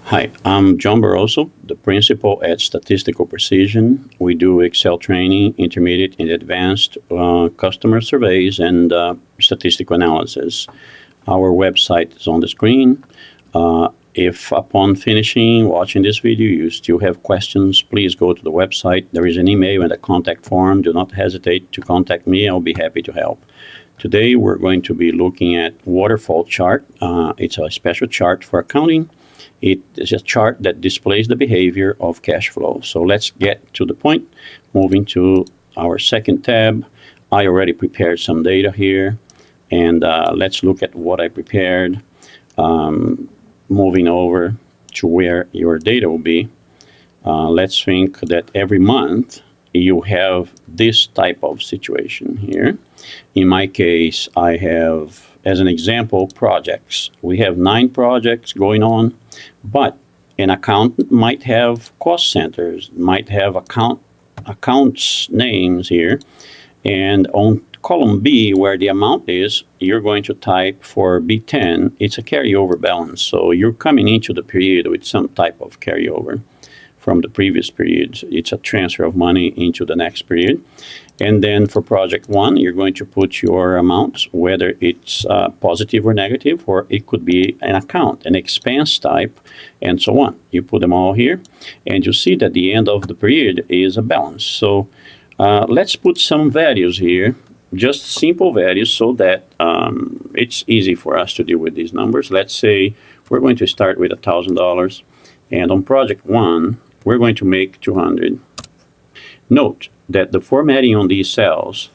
Hi, I'm John Barroso, the principal at Statistical Precision. We do Excel training, intermediate and advanced customer surveys and statistical analysis. Our website is on the screen. If upon finishing watching this video you still have questions, please go to the website. There is an email and a contact form. Do not hesitate to contact me. I'll be happy to help. Today we're going to be looking at Waterfall Chart. It's a special chart for accounting. It is a chart that displays the behavior of cash flow. So let's get to the point. Moving to our second tab. I already prepared some data here, and let's look at what I prepared. Moving over to where your data will be. Let's think that every month you have this type of situation here. In my case, I have, as an example, projects. We have 9 projects going on, but an accountant might have cost centers, might have accounts names here, and on column B, where the amount is, you're going to type for B10, it's a carryover balance. So you're coming into the period with some type of carryover from the previous period. It's a transfer of money into the next period. And then for project 1, you're going to put your amounts, whether it's positive or negative, or it could be an account, an expense type, and so on. You put them all here, and you see that the end of the period is a balance. So let's put some values here, just simple values, so that it's easy for us to deal with these numbers. Let's say we're going to start with $1,000, and on project 1, we're going to make 200. Note that the formatting on these cells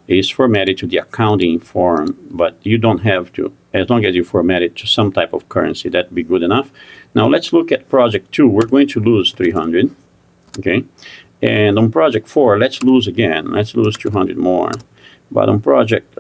is formatted to the accounting form, but you don't have to. As long as you format it to some type of currency, that'd be good enough. Now let's look at project 2. We're going to lose 300, okay? And on project 4, let's lose again. Let's lose 200 more. But on project,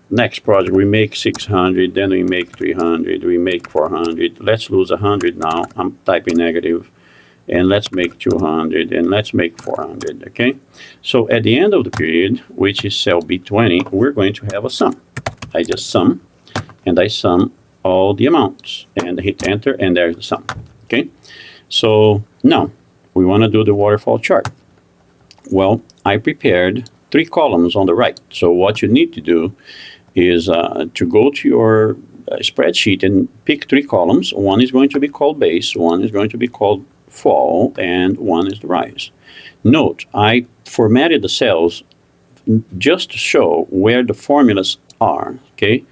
next project, we make 600, then we make 300, we make 400. Let's lose 100 now. I'm typing negative. And let's make 200, and let's make 400, okay? So at the end of the period, which is cell B20, we're going to have a sum. I just sum, and I sum all the amounts, and hit enter, and there's the sum, okay? So now, we want to do the waterfall chart. Well, I prepared 3 columns on the right. So what you need to do is to go to your spreadsheet and pick 3 columns. One is going to be called base, one is going to be called fall, and one is the rise. Note, I formatted the cells just to show where the formulas are, okay?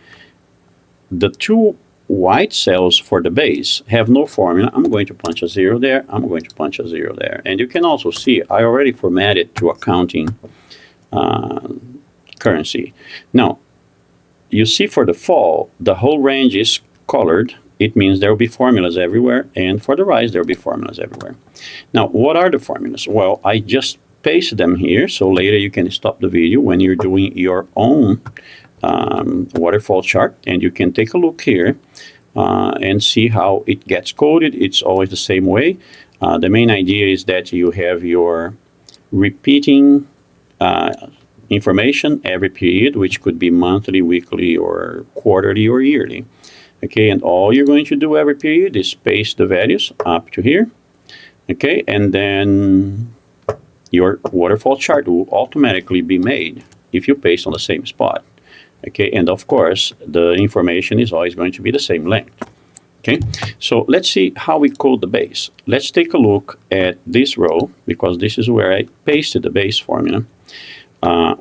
The 2 white cells for the base have no formula. I'm going to punch a 0 there, I'm going to punch a 0 there. And you can also see I already formatted to accounting currency. Now, you see for the fall, the whole range is colored. It means there will be formulas everywhere, and for the rise, there will be formulas everywhere. Now, what are the formulas? Well, I just pasted them here, so later you can stop the video when you're doing your own waterfall chart, and you can take a look here and see how it gets coded. It's always the same way. The main idea is that you have your repeating information every period, which could be monthly, weekly, or quarterly, or yearly. Okay, and all you're going to do every period is paste the values up to here. Okay, and then your waterfall chart will automatically be made if you paste on the same spot. Okay, and of course, the information is always going to be the same length. Okay, so let's see how we code the base. Let's take a look at this row, because this is where I pasted the base formula.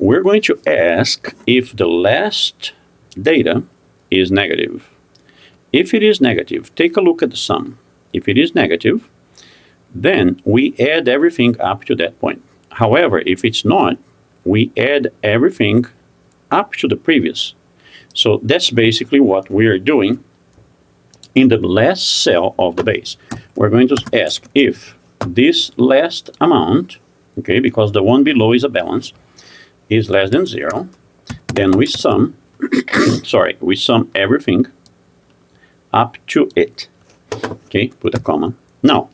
We're going to ask if the last data is negative. If it is negative, take a look at the sum. If it is negative, then we add everything up to that point. However, if it's not, we add everything up to the previous. So that's basically what we are doing in the last cell of the base. We're going to ask if this last amount, okay, because the one below is a balance, is less than 0, then we sum, we sum everything up to it. Okay, put a comma. Now,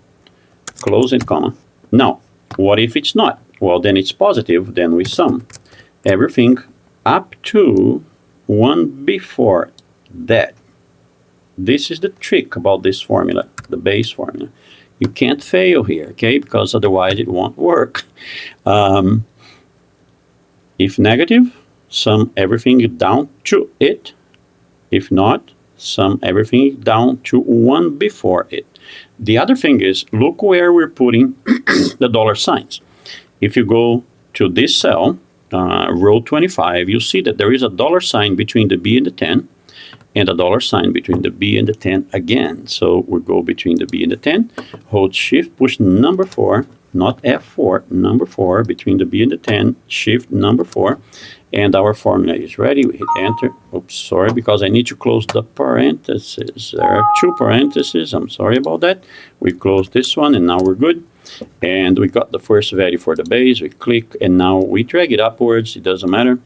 close and comma. Now, what if it's not? Well, then it's positive, then we sum everything up to one before that. this is the trick about this formula, the base formula. You can't fail here, okay, because otherwise it won't work. If negative, sum everything down to it. If not, sum everything down to 1 before it. The other thing is, look where we're putting the dollar signs. If you go to this cell, row 25, you'll see that there is a dollar sign between the B and the 10, and a dollar sign between the B and the 10 again. So we'll go between the B and the 10, hold shift, push number 4, not F4, number 4, between the B and the 10, shift number 4, and our formula is ready. We hit enter. Oops, sorry, because I need to close the parentheses. There are 2 parentheses. I'm sorry about that. We close this one, and now we're good. And we got the first value for the base. We click, and now we drag it upwards. It doesn't matter.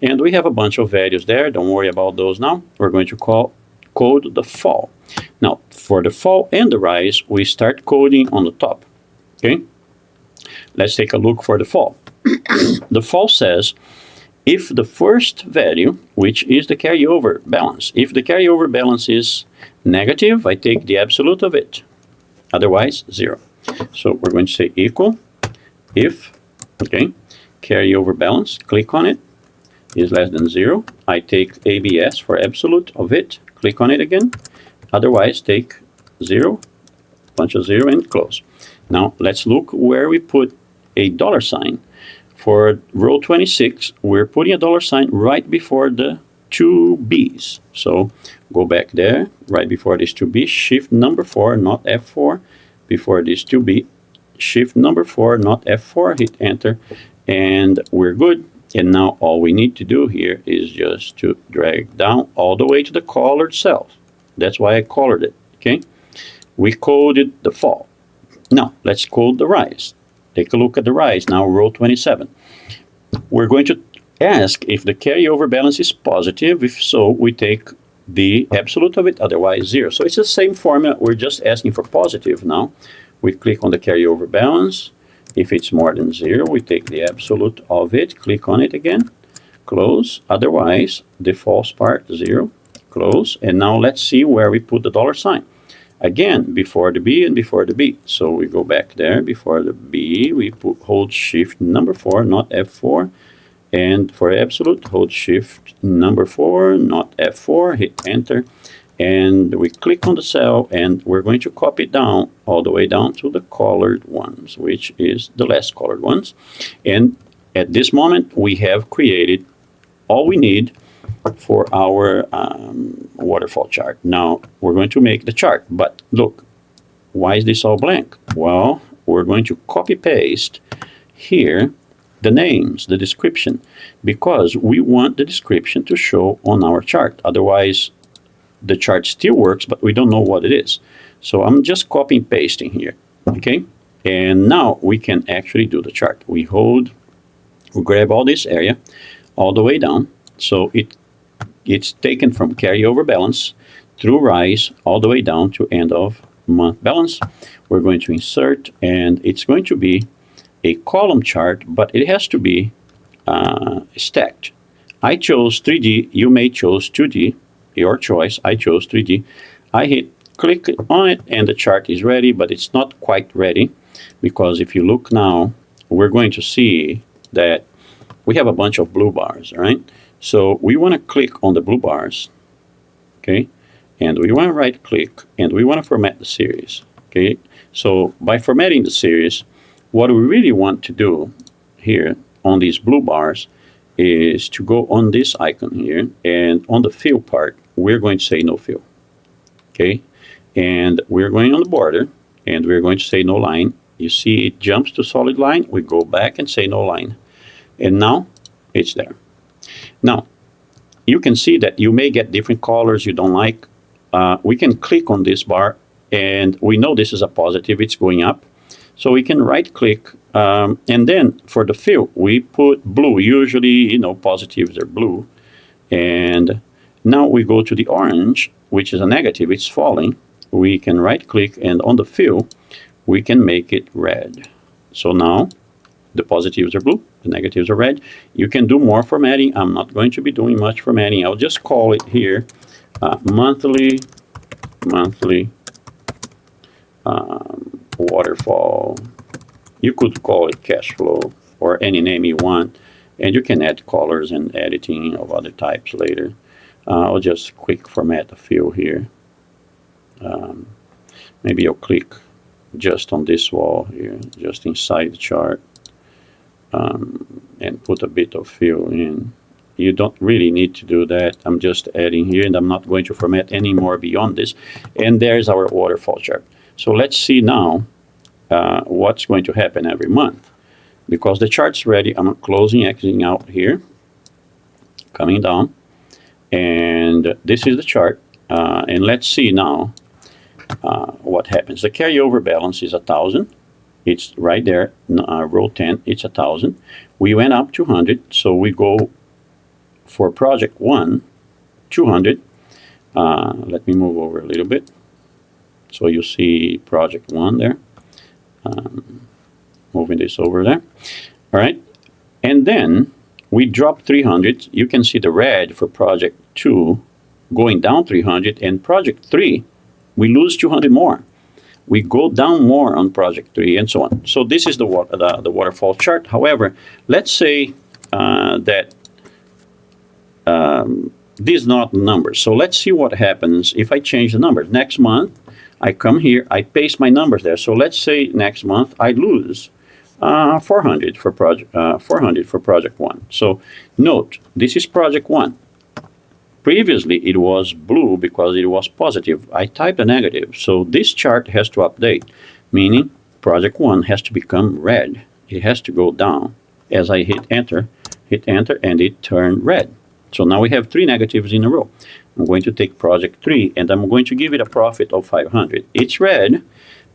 And we have a bunch of values there. Don't worry about those now. We're going to code the fall. Now, for the fall and the rise, we start coding on the top. Okay? Let's take a look for the fall. The fall says, if the first value, which is the carryover balance, if the carryover balance is negative, I take the absolute of it. Otherwise, 0. So we're going to say equal if, okay, carryover balance, click on it, is less than 0. I take ABS for absolute of it, click on it again. Otherwise, take 0, bunch of 0, and close. Now, let's look where we put a dollar sign. For row 26, we're putting a dollar sign right before the 2 B's. So go back there, right before this 2B, shift number 4, not F4, before this 2B, shift number 4, not F4, hit enter, and we're good. And now all we need to do here is just to drag down all the way to the colored cells. That's why I colored it, okay? We coded the fall. Now, let's code the rise. Take a look at the rise, now row 27. We're going to ask if the carryover balance is positive. If so, we take the absolute of it, otherwise 0. So it's the same formula, we're just asking for positive now. We click on the carryover balance. If it's more than 0, we take the absolute of it, click on it again, close. Otherwise, the false part, 0, close. And now let's see where we put the dollar sign. Again, before the B and before the B. So we go back there, before the B, we hold shift number 4, not F4. And for absolute, hold shift number 4, not F4, hit enter. And we click on the cell, and we're going to copy it down, all the way down to the colored ones, which is the less colored ones. And at this moment, we have created all we need for our waterfall chart. Now, we're going to make the chart, but look, why is this all blank? Well, we're going to copy paste here the names, the description, because we want the description to show on our chart. Otherwise, the chart still works, but we don't know what it is. So I'm just copying pasting here, okay? And now we can actually do the chart. We grab all this area all the way down. So it's taken from carryover balance through rise all the way down to end of month balance. We're going to insert, and it's going to be a column chart, but it has to be stacked. I chose 3D, you may choose 2D, your choice. I chose 3D. I hit click on it, and the chart is ready, but it's not quite ready, because if you look now, we're going to see that we have a bunch of blue bars, all right? So we want to click on the blue bars, okay? And we want to right click, and we want to format the series, okay? So by formatting the series, what we really want to do here on these blue bars is to go on this icon here, and on the fill part, we're going to say no fill, okay? And we're going on the border, and we're going to say no line. You see it jumps to solid line, we go back and say no line. And now it's there. Now, you can see that you may get different colors you don't like. We can click on this bar, and we know this is a positive, it's going up. So we can right click, and then for the fill, we put blue. Usually, you know, positives are blue. And now we go to the orange, which is a negative, it's falling. We can right click, and on the fill, we can make it red. So now the positives are blue, the negatives are red. You can do more formatting. I'm not going to be doing much formatting. I'll just call it here monthly monthly waterfall. You could call it cash flow or any name you want, and you can add colors and editing of other types later. I'll just quick format a few here. Maybe I'll click just on this wall here, just inside the chart, and put a bit of fill in. You don't really need to do that. I'm just adding here, and I'm not going to format any more beyond this. And there's our waterfall chart. So let's see now what's going to happen every month. Because the chart's ready, I'm closing, exiting out here, coming down, and this is the chart. And let's see now what happens. The carryover balance is 1,000. It's right there, row 10, it's 1,000. We went up 200, so we go for project 1, 200. Let me move over a little bit. So you see project 1 there. Moving this over there. All right. And then we drop 300. You can see the red for project 2 going down 300. And project 3, we lose 200 more. We go down more on project 3 and so on. So this is the waterfall chart. However, let's say that these are not numbers. So let's see what happens if I change the numbers. Next month, I come here, I paste my numbers there. So let's say next month I lose 400 for project 1. So note, this is project 1. Previously, it was blue because it was positive. I typed a negative. So this chart has to update, meaning project 1 has to become red. It has to go down. As I hit enter, and it turned red. So now we have 3 negatives in a row. I'm going to take project 3, and I'm going to give it a profit of 500. It's red,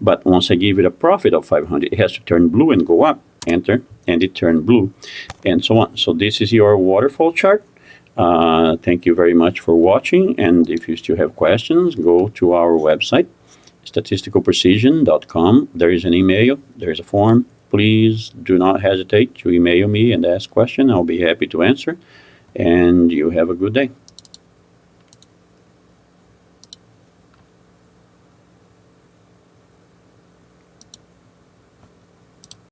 but once I give it a profit of 500, it has to turn blue and go up. Enter, and it turned blue, and so on. So this is your waterfall chart. Thank you very much for watching, and if you still have questions, go to our website, statisticalprecision.com. There is an email, there is a form. Please do not hesitate to email me and ask questions. I'll be happy to answer, and you have a good day.